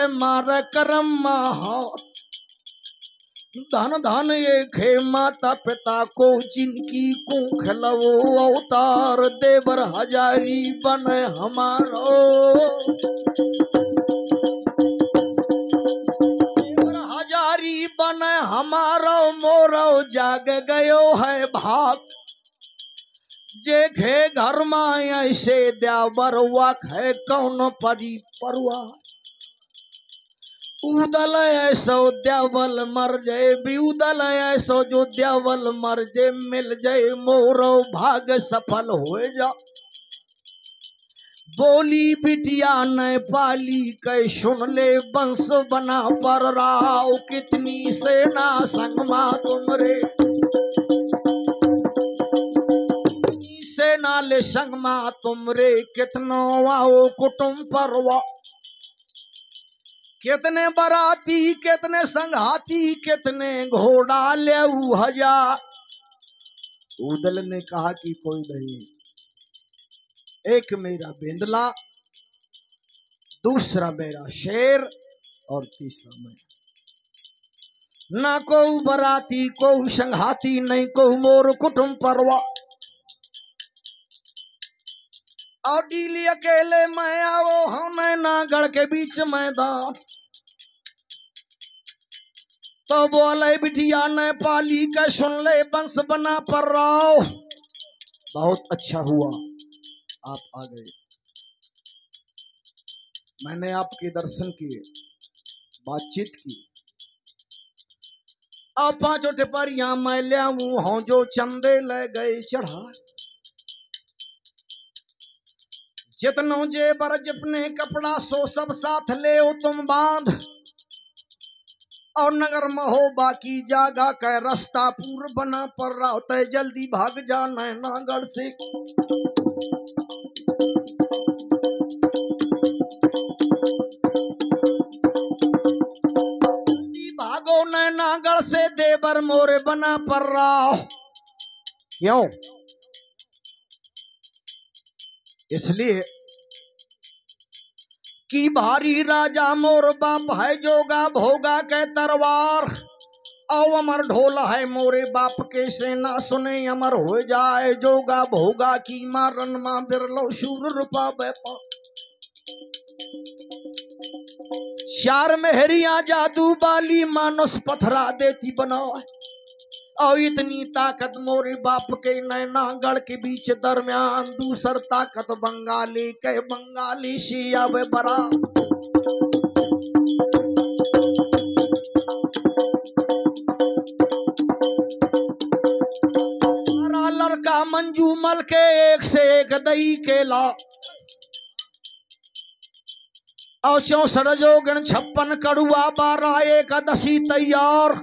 मार करम हाथ। धन धन ये खे माता पिता को जिनकी कुख लवो अवतार। देवर हजारी बने हमारो, देवर हजारी बने हमारो। मोरो जाग गयो है भाग, जे खे घर में ऐसे द्यावर वख है कौन परी परवा। उदल ऐसो द्यावल मर जाए, भी उदल ऐसो जो द्यावल मर जाए। मिल जाए मोरो भाग सफल हो जा। बोली बिटिया न पाली कै सुन ले बंश बना पर राव। कितनी सेना संगमा तुमरे, कितनी सेना ले संगमा तुमरे। कितनो आओ कुटुंब परवा, कितने बराती कितने संघाती कितने घोड़ा ले हजार। उदल ने कहा कि कोई नहीं, एक मेरा बेंदला, दूसरा मेरा शेर और तीसरा मैं। ना को बराती को संघाती नहीं को मोर कुटुंब परवा। और डीली अकेले मैं आओ हम नागढ़ के बीच मैदान। तो बोले बिटिया ने पाली का सुन ले बंश बना पर राव। बहुत अच्छा हुआ आप आ गए, मैंने आपके दर्शन किए, बातचीत की। अब 5 टिपरिया मैं लिया हूं जो चंदे ले गए चढ़ा। जितनो जेबर जितने कपड़ा सो सब साथ ले तुम बांध। और नगर में हो बाकी जागा का रास्ता पूर्व बना पर रहा होता है। जल्दी भाग जाना है नागढ़ से, जल्दी भागो न नागढ़ से। देवर मोरे बना पर रहा। क्यों? इसलिए कि भारी राजा मोर बाप है जोगा भोगा के तरवार। औ अमर ढोल है मोरे बाप के सेना सुने अमर हो जाए। जोगा भोगा की मारन मां बिरलो शूर रूपा बेपा। 4 मेहरिया जादू बाली मानुस पथरा देती बना। और इतनी ताकत मोरे बाप के नैनागढ़ के बीच दरमियान। दूसर ताकत बंगाली के बंगाली से आवे बरा। लड़का मंजू मल के एक से एक दही केला। और 64 जोगन 56 कड़ुआ 12 एकादशी तैयार।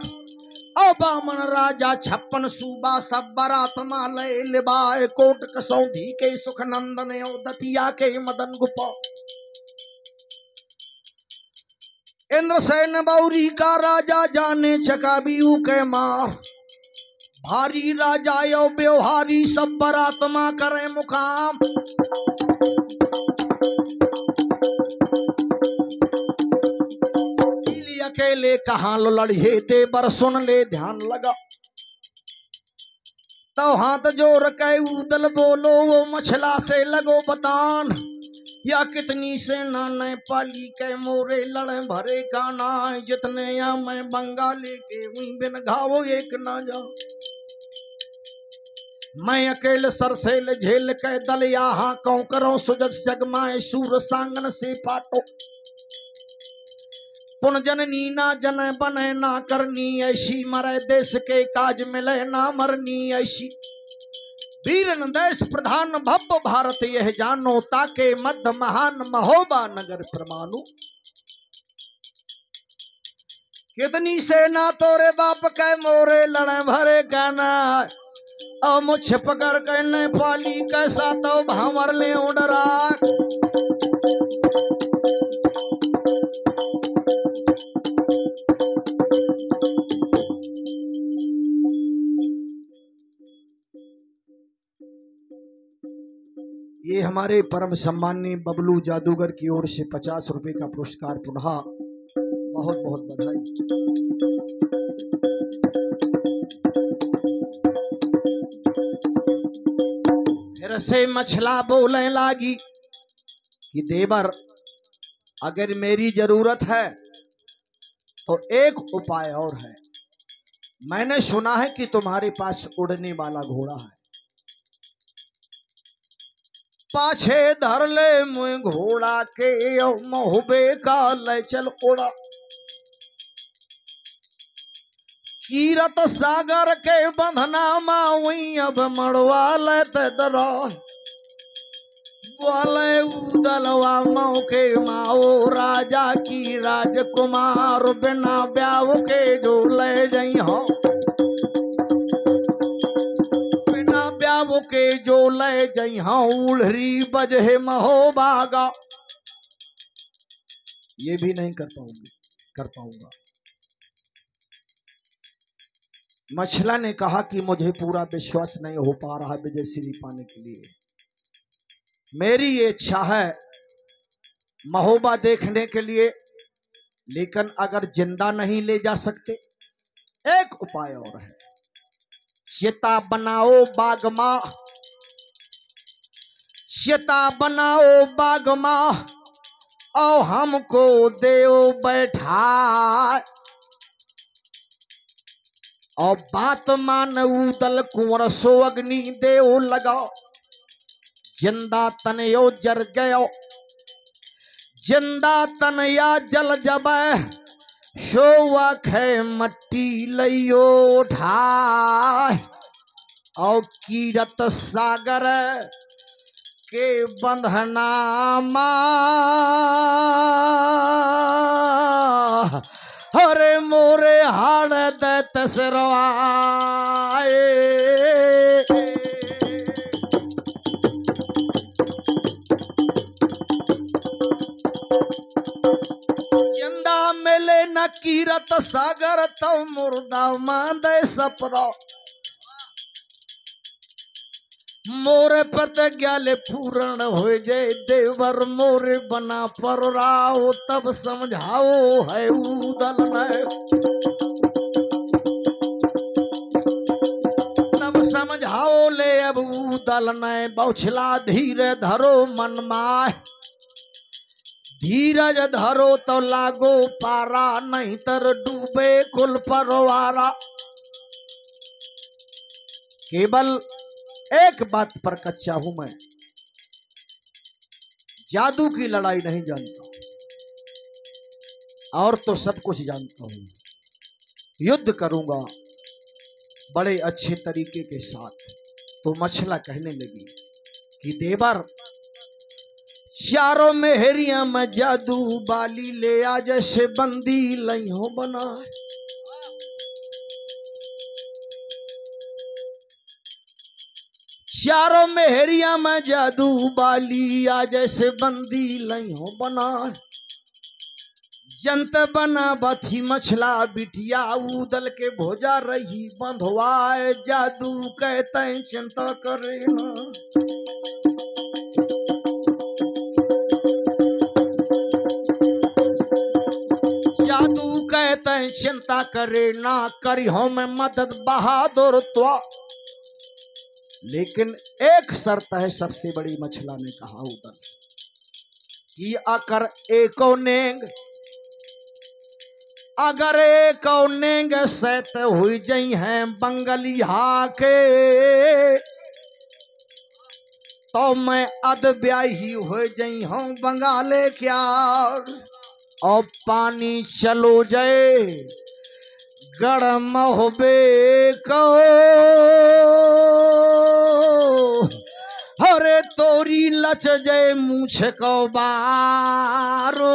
और बामन राजा 56 सूबा सब बारात माले लिबाए। कोट कसौधी के सुख नंदन और दतिया के मदन गुपा। इंद्रसेन बौरी का राजा जाने चकाबीऊ के मार। भारी राजा यो व्यवहारी सब बारात मा करे मुकाम। अकेले कहां लो लड़िए देवर सुन ले ध्यान लगा। तो हाथ जोड़ के उदल बोलो वो मछला से लगो बतान। या कितनी सेना ने पाली के मोरे लड़े भरे गाना। जितने या मैं बंगाली के वहीं बिन घावो एक ना जा। मैं अकेले सरसेल झेल के दल यहाँ कौं करो सुजस जगमाए। सूर सांगन से पाटो पुन जननी ना जन बने ना करनी ऐसी। मरे देश के काज मिले ना मरनी ऐसी। वीरन देश प्रधान भव्य भारत यह जानो। ताके मध्य महान महोबा नगर परमाणु। कितनी सेना तोरे बाप के मोरे लड़े भरे गाना। और मुझ पकड़ करने पाली कैसा तो भावर ले उड़रा। ये हमारे परम सम्माननीय बबलू जादूगर की ओर से 50 रुपए का पुरस्कार पुनः बहुत बहुत बधाई। फिर से मछला बोलने लागी कि देवर, अगर मेरी जरूरत है तो एक उपाय और है। मैंने सुना है कि तुम्हारे पास उड़ने वाला घोड़ा है, पाछे धर ले मुझ घोड़ा के महुबे का ले चल उड़ा। कीरत सागर के बंधना माई अब मड़वा ले ते डरा। बोले उदलवा मौके माओ राजा की राजकुमार, बिना ब्याह के जो ले जई हो, बिना ब्याह के जो ले जई हो, उड़री बजहे महो बागा। ये भी नहीं कर पाऊंगा। मछला ने कहा कि मुझे पूरा विश्वास नहीं हो पा रहा विजय श्री पाने के लिए। मेरी ये इच्छा है महोबा देखने के लिए, लेकिन अगर जिंदा नहीं ले जा सकते, एक उपाय और है। चिता बनाओ बागमा, चिता बनाओ बागमा, और हमको देओ बैठा, और बात मान उदल कुंवर सो अग्नि देओ लगाओ। जिंदा तन यो जर गयो, जिंदा तन या जल जब, सो खे मट्टी लियो उठाए, और कीरत सागर के बंधना अरे मोरे हाड़ दैत सरवाए। जिंदा मिले न कीरत सागर, तो मुर्दा मांदे सपरा। मोरे प्रतिज्ञा ले पूर्ण हो जाए देवर, मोरे बना पर राव, तब समझाओ है उदल ने, तब समझाओ ले अब उदल ने। बौछला धीरे धरो मन माय, धीरज धरो तो लागो पारा, नहीं तर डूबे कुल परवारा। केवल एक बात पर कच्चा हूं मैं, जादू की लड़ाई नहीं जानता, और तो सब कुछ जानता हूं। युद्ध करूंगा बड़े अच्छे तरीके के साथ। तो मछला कहने लगी कि देवर, चारों मेहरिया में जादू बाली ले आ, जैसे बंदी लइयो बना। चारों मेहरिया में जादू बाली आ, जैसे बंदी लइयो बना। जंत बना बथी मछला बिटिया, उदल के भोजा रही बंधवाए। जादू कहते चिंता करे ना, जादू कहते चिंता करे ना, करी हो मैं मदद बहादुर तो। लेकिन एक शर्त है सबसे बड़ी, मछला ने कहा उदल, कि अगर एको नेंग, अगर एको नेंग सैत हुई जई हैं बंगलिया के, तो मैं अद ब्याही हो जई हूं बंगाले क्या। और पानी चलो जाए गरम होबे को, हरे तोरी लच जाए मूछ को बारो।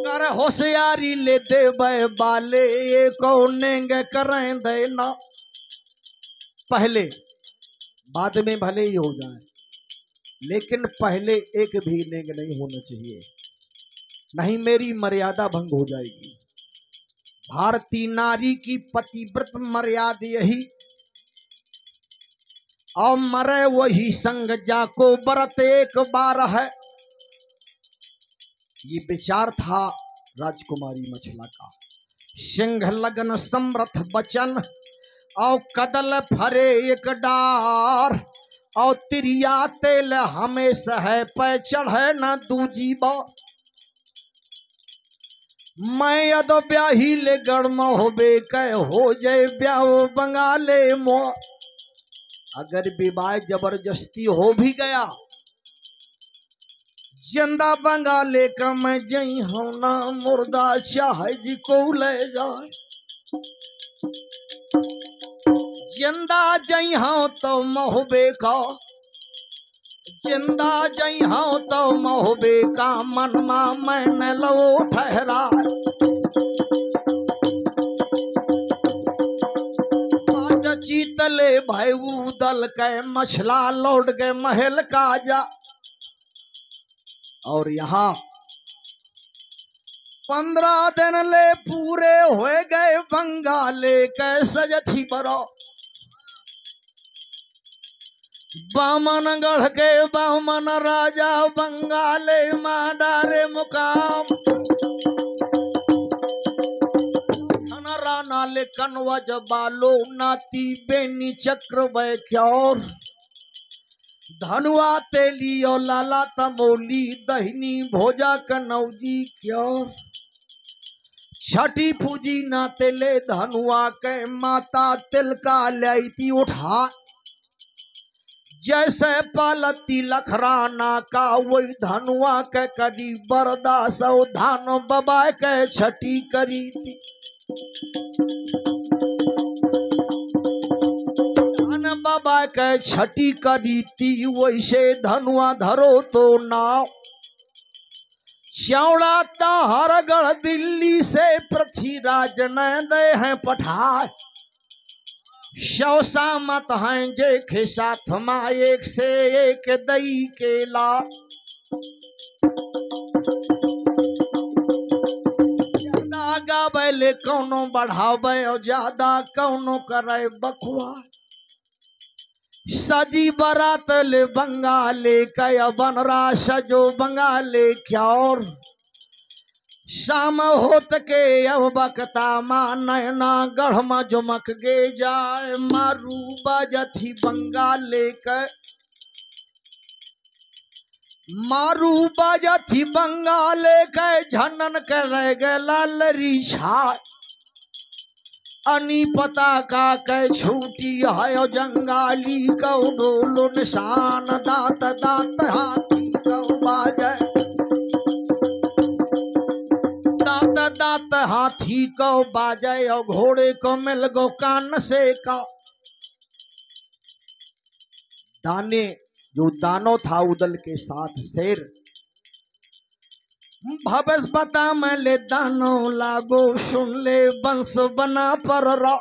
कर होशियारी ले दे बाले, ये कौनेंग करें देना। पहले बाद में भले ही हो जाए, लेकिन पहले एक भी नेंग नहीं होना चाहिए, नहीं मेरी मर्यादा भंग हो जाएगी। भारतीय नारी की पतिव्रत मर्यादा यही और मरे वही संग जाको बरत एक बार है। ये विचार था राजकुमारी मछला का। सिंह लगन समर्थ बचन और कदल फरे एक डार और तिरिया तेल हमेशा है पै चढ़े न दूजी बा। मैं यद ब्याही ले गढ़ होबे कह हो जाए ब्याह बंगाले मो। अगर विवाह जबरदस्ती हो भी गया जिंदा बंगाले का मैं जई हूं ना मुर्दा चाहे जी को ले जाए। जिंदा जई हूं तो महोबे का जिंदा जई हूं तो महोबे का मनमा मैंने लो ठहरा। चीतले भाई दल के मछला लौट गए महल का जा। और यहाँ 15 दिन ले पूरे हो गए बंगाले के सजथी बरो। बामन गढ़ के बामन राजा बंगाले माडारे मुकाम। नाले कनवज बालो नाती बेनी चक्र बैख्योर। धनुआ तेली और लाला तमोली दहिनी भोजा कनौजी क्योर। छठी पूजी ना तेले धनुआ के माता तिलका लैती उठा। जैसे पालती लखराना का वही धनुआ के करी बरदास धान बबा के छठी करी थी। बाबा के छठी करी थी वैसे धनुआ धरो तो नाव। चौड़ा ताहरगढ़ दिल्ली से पृथ्वीराज न दे हैं पठाए। शौसा मत हैं जे साथ मा एक से एक दई केला। ज्यादा गावे कौनो बढ़ावे और ज्यादा कौनो करे बखुआ। सजी बरात ले बंगाले कया बनरा सजो बंगाले क्योर। शाम होत के अब बकता मां नैना गढ़ में जुमक गे जाए। मारू बजथी बंगाले के मारू बजथी बंगाले के झनन के रह गए लालरी छाए। अनी पता का के छूटी है जंगाली कौ डोलो निशान। दांत दांत हाथी कौ बाजे दांत दांत हाथी कौ बाजे और घोड़े को मिल गो कान से का। दाने जो दानो था उदल के साथ शेर। भवस बता मैं ले दानो लागो सुन ले बंस बना पर रा।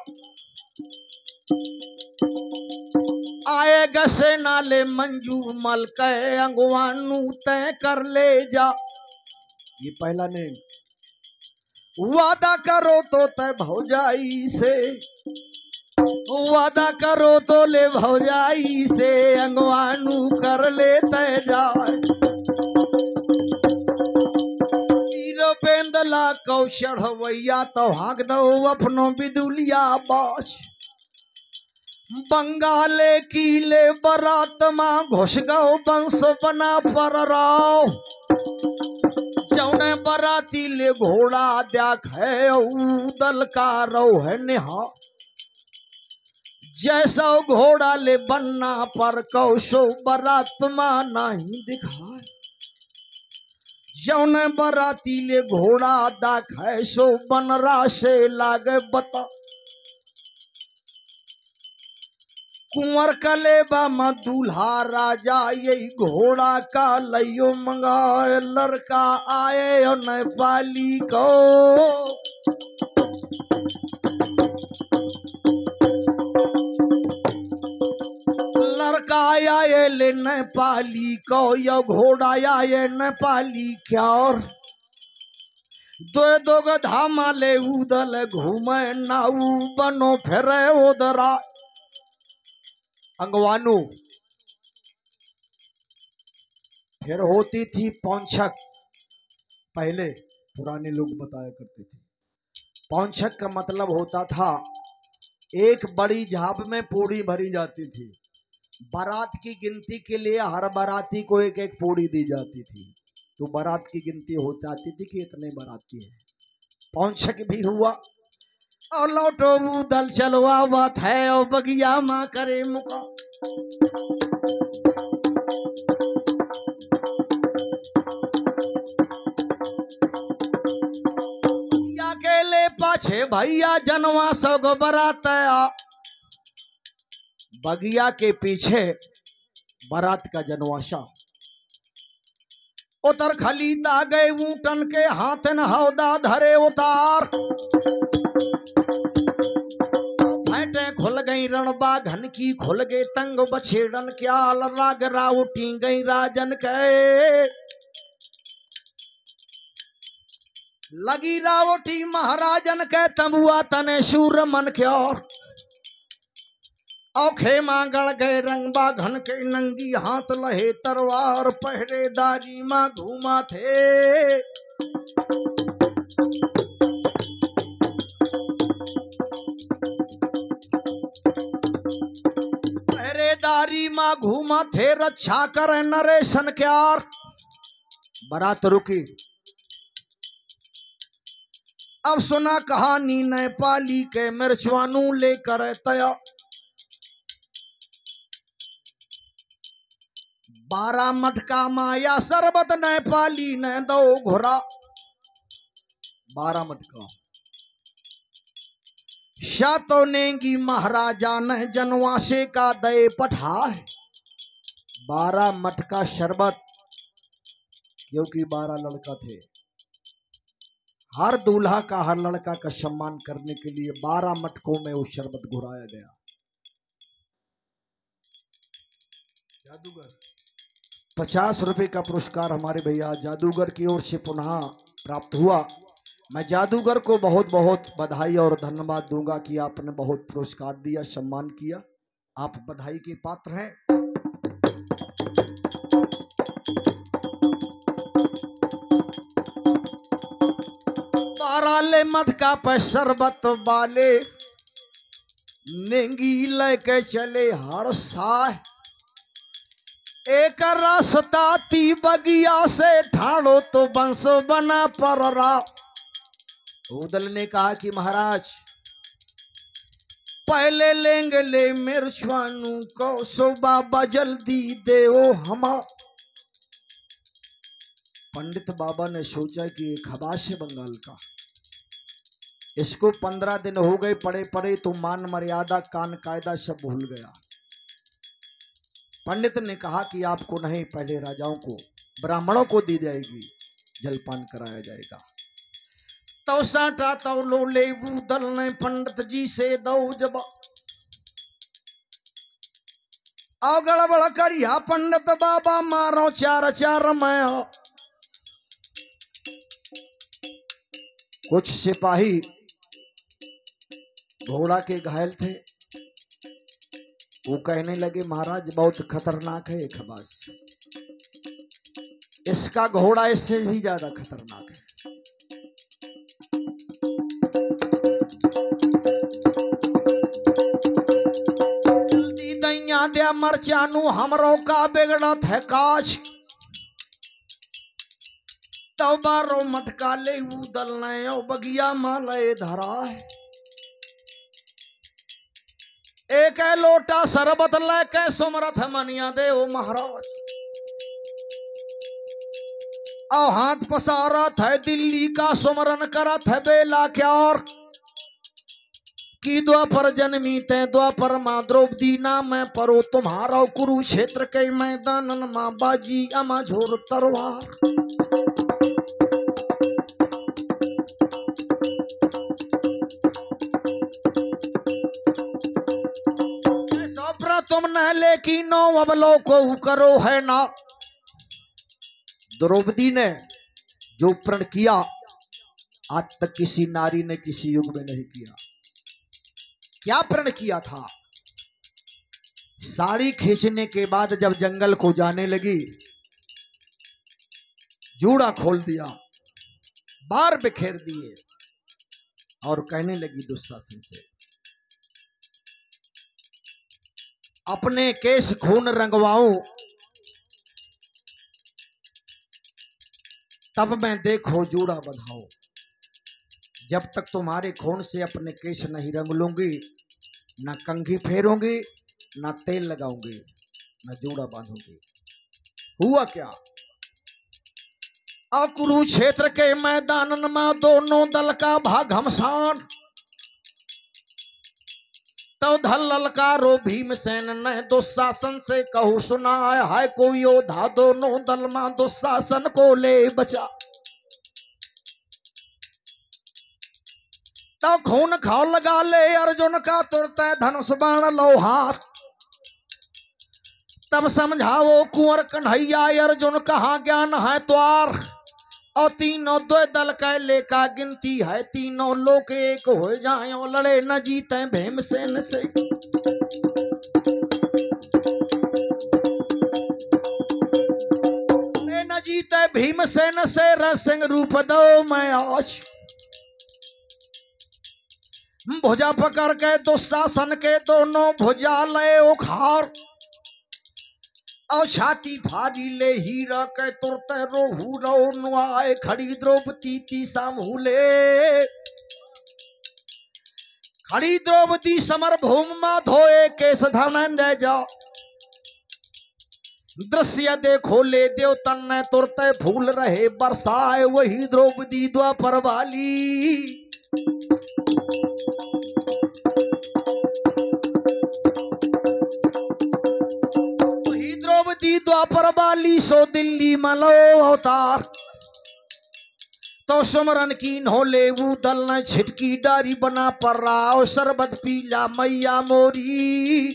आएगा से नाले मंजू मल के अंगवानू तय कर ले जा। ये पहला ने वादा करो तो तय भौजाई से। वादा करो तो ले भौजाई से अंगवानू कर ले तय जाए। बेंदला कौशल हवैया तो हाँक दो अपनो बिदुलिया बाज। बंगाले कीले बरात मां घुस गो बंस बना पर राव। जौने बराती ले घोड़ा देख है उदल का रो है नेहा। जैसा घोड़ा ले बनना पर कौशो बरात मां नहीं दिखाए। जौन बराती ले घोड़ा दाखे सो बनरा से लागे बता। कुंवर कलेबा में दूल्हा राजा यही घोड़ा का लइयो मंगाए। लड़का आए और नेपाली को लड़का आए ले नेपाली को यो घोड़ा आए नेपाली क्योर। दो दो धामा ले उदल घूमे नाऊ बनो फिरे उदरा। अंगवानु, फिर होती थी पौंछक। पहले पुराने लोग बताया करते थे पौंछक का मतलब होता था एक बड़ी झाप में पूड़ी भरी जाती थी। बारात की गिनती के लिए हर बाराती को एक एक पूड़ी दी जाती थी। तो बारात की गिनती हो जाती थी कि इतने बाराती हैं। पौंछक भी हुआ और लौटो दल चलवा बात है और बगिया माँ करे मुका। अकेले पाछे भैया जनवा सग बरात आया। बगिया के पीछे बारात का जनवासा। उतर खलीता गए ऊंटन के हाथ न हौदा धरे उतार। फैटे खुल गई रणबा घन की खुल गए तंग बछेड़न क्या राग राउटी गई राजन के। लगी रावटी महाराजन के तंबुआ तने शूर मन क्यों। औखे मांगड़ गए रंगबा घन के नंगी हाथ लहे तरवार पहरेदारी मां घूमा थे। पहरेदारी मां घूमा थे रक्षा करे नरेशन क्यार। बारात रुकी। अब सुना कहानी नेपाली के मिर्चवानू लेकर तया। 12 मटका माया शरबत नेपाली ने दो घोड़ा। 12 मटका शातो नेगी महाराजा ने जनवासे का दे पठा है। 12 मटका शरबत, क्योंकि 12 लड़का थे। हर दूल्हा का हर लड़का का सम्मान करने के लिए 12 मटकों में वो शरबत घुराया गया। जादूगर 50 रुपए का पुरस्कार हमारे भैया जादूगर की ओर से पुनः प्राप्त हुआ। मैं जादूगर को बहुत बहुत बधाई और धन्यवाद दूंगा कि आपने बहुत पुरस्कार दिया, सम्मान किया। आप बधाई के पात्र हैं। बाराले मटका पे शरबत वाले नेंगी लेके चले हर साह। एक रास्ता ती बगिया से ठाड़ो तो बंसो बना पररा। उदल ने कहा कि महाराज पहले लेंगे ले मिर्चवानू को सो बाबा जल्दी देओ हमा। पंडित बाबा ने सोचा कि ये खबास है बंगाल का, इसको 15 दिन हो गए पड़े पड़े तो मान मर्यादा कान कायदा सब भूल गया। पंडित ने कहा कि आपको नहीं, पहले राजाओं को ब्राह्मणों को दी जाएगी, जलपान कराया जाएगा। तो साटा तो लो ले दल ने पंडित जी से दो जब आओ गड़बड़ करिया पंडित बाबा मारो 4 मैं। कुछ सिपाही घोड़ा के घायल थे, वो कहने लगे महाराज बहुत खतरनाक है ये खबास, इसका घोड़ा इससे भी ज्यादा खतरनाक है। जल्दी दैया दे मरचानू हमरों का बिगड़त है काज। तो 12 मटका ले उदल ने बगिया माले धरा है। एक लोटा शरबत लेके सुमरथ मनिया दे ओ महाराज। और हाथ पसारत है दिल्ली का सुमरन करत है बेला क्या और की द्वापर जन्मी ते द्वापर माँ द्रौपदी नाम है परो तुम्हारा कुरुक्षेत्र के मैदान माँ बाजी अमा झोर तरवार। तुम न लेकिन नो अवलो को करो है ना। द्रौपदी ने जो प्रण किया आज तक किसी नारी ने किसी युग में नहीं किया। क्या प्रण किया था? साड़ी खींचने के बाद जब जंगल को जाने लगी, जूड़ा खोल दिया, बार बिखेर दिए और कहने लगी दुशासन से, अपने केश खून रंगवाऊं तब मैं देखो जूड़ा बंधाऊं। जब तक तुम्हारे खून से अपने केश नहीं रंग लूंगी, ना कंघी फेरूंगी, ना तेल लगाऊंगी, ना जूड़ा बांधूंगी। हुआ क्या? कुरुक्षेत्र के मैदान में दोनों दल का भाग घमसान, तो धल ललकारो भीमसेन ने दुशासन से कहू सुनाए, हाय कोई योद्धा दोनों दल में दुशासन को ले बचा। तो खून खाओ लगा ले अर्जुन का तुरंत धनुष बाण लोहार। तब समझाओ कुंवर कन्हैया अर्जुन कहाँ ज्ञान है द्वार। और तीनों दो दल का लेका गिनती है, तीनों लोग एक हो जाए, लड़े न जीते भीमसेन से। न जीते भीमसेन से रसिंह रूप दो मैं आज। भुजा पकड़ के दुशासन के दोनों भुजा ले उखाड़, और छाती फाड़ी ले हीरा के तुरते रोहू रो नुआए। खड़ी द्रौपदी ती सामूले, खड़ी द्रौपदी समर भूमि में धोए केस धनंजय जा। दृश्य देखो ले देवतन ने तुरते फूल रहे बरसाए, वही द्रौपदी द्वापर वाली। द्वापर वाली सो दिल्ली मलो अवतार। तो सुमरन की नोले वो दल न छिटकी डारी बना पर रहा, शरबत पीला मैया मोरी।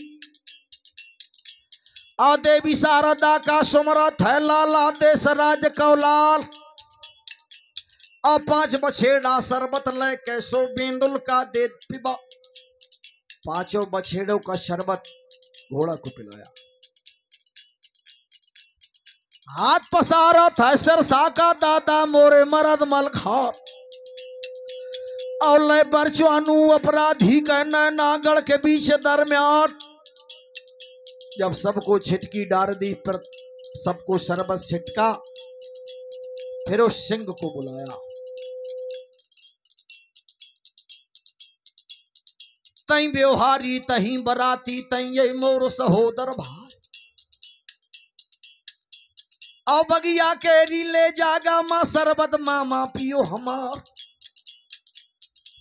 आ देवी शारदा का सुमरत है लाला देश राज कौलाल। और 5 बछेड़ा शरबत ले के सो बिंदुल का दे पिबा। 5 बछेड़ों का शरबत घोड़ा को पिलाया। हाथ पसारा था सरसा का दादा मोरे मरद मलखार। और ले बरचवानू अपराधी का नागड़ के बीच दरमियान। जब सबको छिटकी डाल दी पर सबको शरबत छिटका, फिर उस सिंह को बुलाया। तई व्यवहारी तही बराती तई ये मोर सहोदर भाई। और बगिया केरी ले जागा माँ शरबत मामा पियो हमार।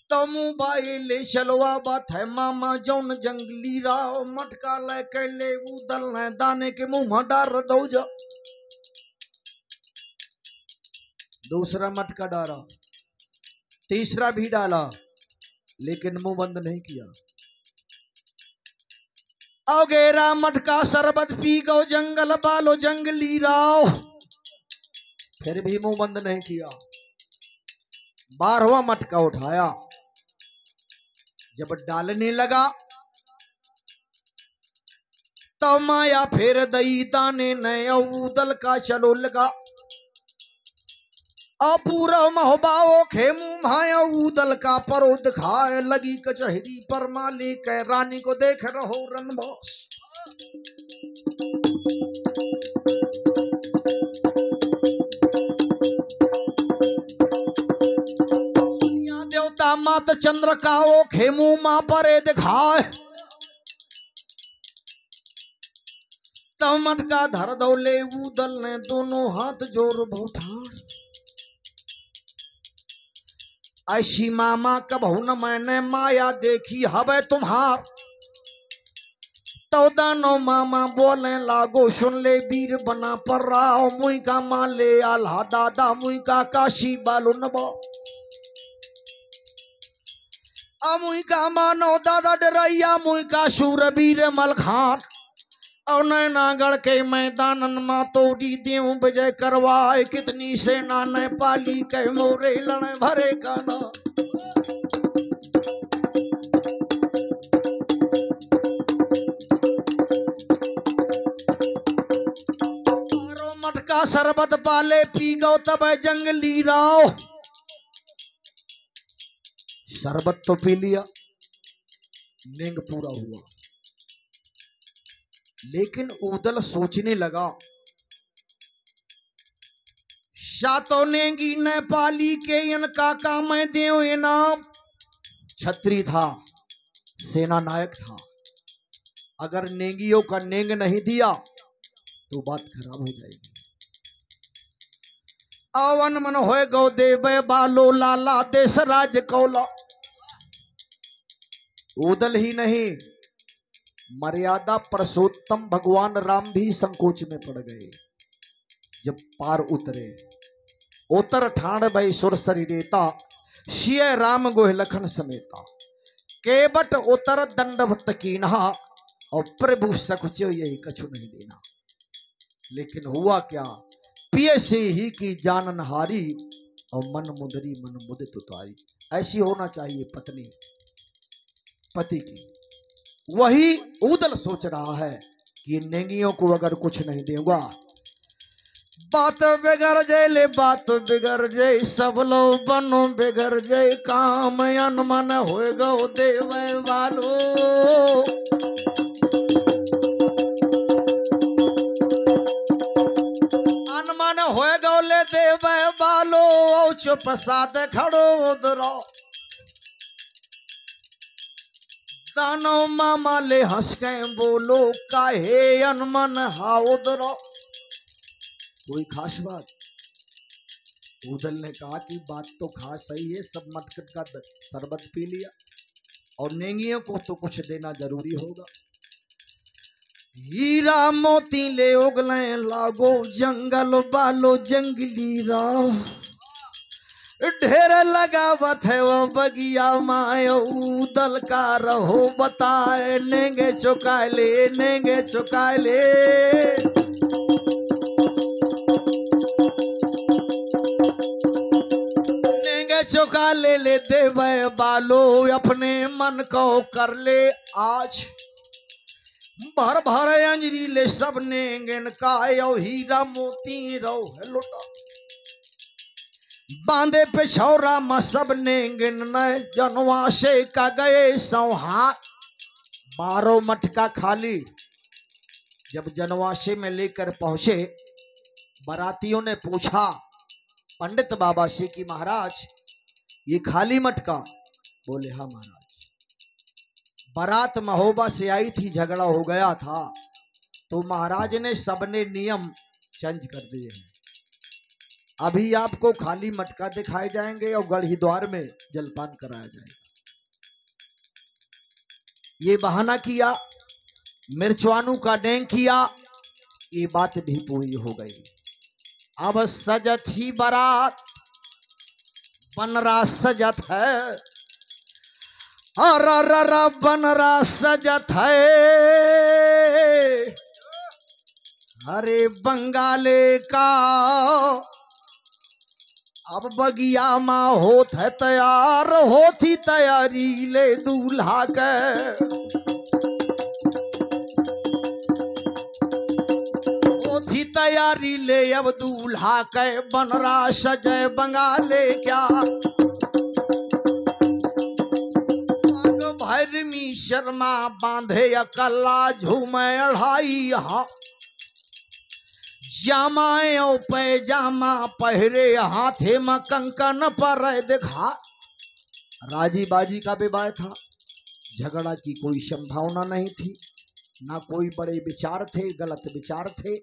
तो मुंह ले चलवा बात है मामा जौन जंगली राव। मटका ले के ले उदल न दाने के मुंह में डार दो जा। दूसरा मटका डाला, तीसरा भी डाला, लेकिन मुंह बंद नहीं किया। औगेरा मटका शरबत पी गो जंगल बालो जंगली राव, फिर भी मुंह बंद नहीं किया। 12वां मटका उठाया, जब डालने लगा तो माया फिर दई दाने नए उदल का चलो लगा। पूरा महबाओ खेमू भाया उदल का परो दिखाए लगी कचहरी पर मालिक रानी को देख रहो रनबास। देवता मात चंद्र का ओ खेमू मां परे दिखाए। तब मटका धर दौले उदल ने दोनों हाथ जोर भौठार। ऐसी मामा कबहू न मैंने माया देखी हवे तुम्हार। तो दानो मामा बोले लागो सुन ले वीर बना पर रहा। मुई का माले आल्हा दादा मुई का काशी बालो नबा। मुई का मानो दादा डरैया मुई का शूरवीर मलखान। और नैनागढ़ के मैदानन मा तोड़ी देव विजय करवाए। कितनी सेना ने पाली के मोरे लड़े भरे का ना। का शरबत पाले पी गो तब जंगली राव। शरबत तो पी लिया, नींद पूरा हुआ, लेकिन उदल सोचने लगा शातो नेंगी न पाली के इनका काम देव इनाम। छत्री था, सेना नायक था, अगर नेंगियों का नेंग नहीं दिया तो बात खराब हो जाएगी। आवन मन होए गौ देव बालो लाला देश राज कौला। उदल ही नहीं, मर्यादा पुरुषोत्तम भगवान राम भी संकोच में पड़ गए। जब पार उतरे, उतर ठाण भई सुरसरी रेता, सिय राम गोह लखन समेता। केवट उतर दंडवत कीन्हा, और प्रभु सकुचो यही कछु नहीं देना। लेकिन हुआ क्या, पिए से ही की जानन हारी, और मन मुदरी मन मुदित उतारी। ऐसी होना चाहिए पत्नी पति की। वही उदल सोच रहा है कि नेंगियों को अगर कुछ नहीं दूंगा, बात बिगड़ जाए, ले बात बिगड़ जाए, सब लोग बनो बिगड़ जाए, काम अनमन हो गो देव वालो। अनमन हो गो ले देव वालो, चुप साध खड़ो उधरो। दानो मामा ले हंस के बोलो, काहे अनमन हा उधरो। कोई खास बात? उदल ने कहा कि बात तो खास सही है, सब मटकट का शरबत पी लिया और नेंगियों को तो कुछ देना जरूरी होगा। हीरा मोती ले उगले लागो, जंगल बालो जंगली राव। ढेर लगावत है वो बगिया मायो, उदल का रहो बताए, नेंगे चुका ले, नेंगे चुका ले। चुका ले देव बालो, अपने मन को कर ले आज। भर भर अंजरी ले सब नेंगन का, हीरा मोती रो है लुटा। बांधे पे छौरा म सब नेंगन न, जनवासे का गए सौहा। 12 मटका खाली। जब जनवासे में लेकर पहुंचे, बारातियों ने पूछा पंडित बाबा से कि महाराज ये खाली मटका? बोले हाँ महाराज। बारात महोबा से आई थी, झगड़ा हो गया था, तो महाराज ने सबने नियम चेंज कर दिए हैं। अभी आपको खाली मटका दिखाए जाएंगे और गढ़ी द्वार में जलपान कराया जाएगा। ये बहाना किया, मिर्चवानू का डेंग किया, ये बात भी पूरी हो गई। अब सजत ही बारात, बनरा सजत है, अर बनरा सजत है। अरे बंगाले का अब बगिया माँ होत है तैयार, होती तैयारी ले दूल्हा के। होती तैयारी ले अब दूल्हा के, बनरा सजय बंगाले क्या। भैरमी शर्मा बांधे अकल्ला, झूमे अढ़ाई हा। जामाओ पैजामा पहरे, हाथे में कंकन पर दिखा। राजी बाजी का विवाह था, झगड़ा की कोई संभावना नहीं थी, ना कोई बड़े विचार थे, गलत विचार थे।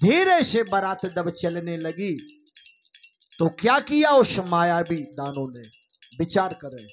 धीरे से बारात जब चलने लगी तो क्या किया उस मायावी दानों ने, विचार करें।